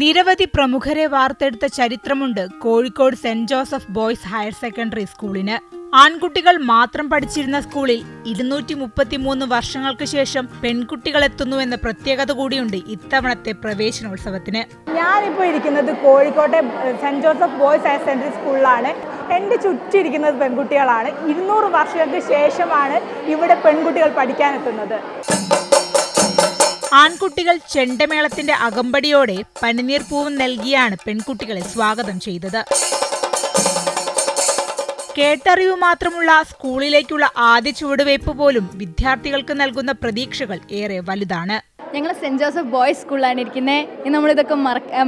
നിരവധി പ്രമുഖരെ വാർത്തെടുത്ത ചരിത്രമുണ്ട് Kozhikode saint Joseph boys higher secondary സ്കൂളിന്. ആൺകുട്ടികൾ മാത്രം പഠിച്ചിരുന്ന സ്കൂളിൽ 233 വർഷങ്ങൾക്ക് ശേഷം പെൺകുട്ടികൾ എത്തുന്നുവെന്ന പ്രത്യേകത കൂടിയുണ്ട് ഇത്തവണത്തെ പ്രവേശനോത്സവത്തിന്. ഞാനിപ്പോൾ ഇരിക്കുന്നത് കോഴിക്കോട്ടെ saint Joseph boys higher secondary സ്കൂളിലാണ്. എൻ്റെ ചുറ്റിരിക്കുന്നത് പെൺകുട്ടികളാണ്. 200 വർഷങ്ങൾക്ക് ശേഷമാണ് ഇവിടെ പെൺകുട്ടികൾ പഠിക്കാനെത്തുന്നത്. ആൺകുട്ടികൾ ചെണ്ടമേളത്തിന്റെ അകമ്പടിയോടെ പനിനീർ പൂവും നൽകിയാണ് പെൺകുട്ടികളെ സ്വാഗതം ചെയ്തത്. കേട്ടറിവ് മാത്രമുള്ള സ്കൂളിലേക്കുള്ള ആദ്യ ചുവടുവയ്പ് പോലും വിദ്യാർത്ഥികൾക്ക് നൽകുന്ന പ്രതീക്ഷകൾ ഏറെ വലുതാണ്. ഞങ്ങൾ സെന്റ് ജോസഫ് ബോയ്സ് സ്കൂളിലാണ് ഇരിക്കുന്നത്. ഇന്ന് നമ്മളിതൊക്കെ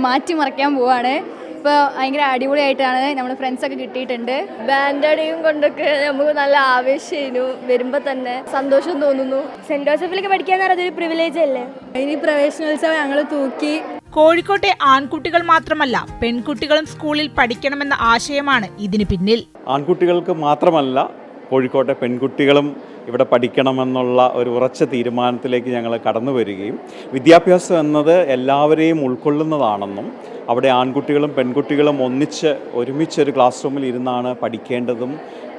മാറ്റിമറിക്കാൻ പോവാണ്. ഇപ്പോൾ ഭയങ്കര അടിപൊളിയായിട്ടാണ്. നമ്മുടെ ഫ്രണ്ട്സൊക്കെ കിട്ടിയിട്ടുണ്ട്. ബാൻഡടിയും കൊണ്ടൊക്കെ നമുക്ക് നല്ല ആവേശമായിരുന്നു. വരുമ്പോൾ തന്നെ സന്തോഷം തോന്നുന്നു. സെന്റ് ജോസഫിലൊക്കെ പഠിക്കാൻ അതൊരു പ്രിവിലേജ് അല്ലേ. ഇനി പ്രവേശനോത്സവം ഞങ്ങൾ തൂക്കി. കോഴിക്കോട്ടെ ആൺകുട്ടികൾ മാത്രമല്ല പെൺകുട്ടികളും സ്കൂളിൽ പഠിക്കണമെന്ന ആശയമാണ് ഇതിന് പിന്നിൽ. ആൺകുട്ടികൾക്ക് മാത്രമല്ല കോഴിക്കോട്ടെ പെൺകുട്ടികളും ഇവിടെ പഠിക്കണമെന്നുള്ള ഒരു ഉറച്ച തീരുമാനത്തിലേക്ക് ഞങ്ങൾ കടന്നു വരികയും വിദ്യാഭ്യാസം എന്നത് എല്ലാവരെയും ഉൾക്കൊള്ളുന്നതാണെന്നും അവിടെ ആൺകുട്ടികളും പെൺകുട്ടികളും ഒരുമിച്ചൊരു ക്ലാസ് റൂമിൽ ഇരുന്നാണ് പഠിക്കേണ്ടതും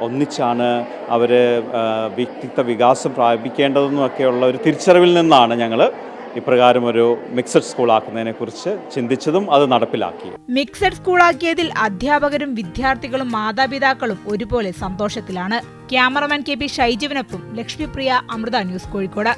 ഒന്നിച്ചാണ് അവർ വ്യക്തിത്വ വികാസം പ്രാപിക്കേണ്ടതെന്നും ഒക്കെയുള്ള ഒരു തിരിച്ചറിവിൽ നിന്നാണ് ഞങ്ങൾ ഇപ്രകാരം ഒരു മിക്സഡ് സ്കൂളാക്കുന്നതിനെ കുറിച്ച് ചിന്തിച്ചതും അത് നടപ്പിലാക്കി. മിക്സഡ് സ്കൂളാക്കിയതിൽ അധ്യാപകരും വിദ്യാർത്ഥികളും മാതാപിതാക്കളും ഒരുപോലെ സന്തോഷത്തിലാണ്. ക്യാമറമാൻ KP ഷൈജുവിനൊപ്പം ലക്ഷ്മിപ്രിയ, അമൃത ന്യൂസ്, കോഴിക്കോട്.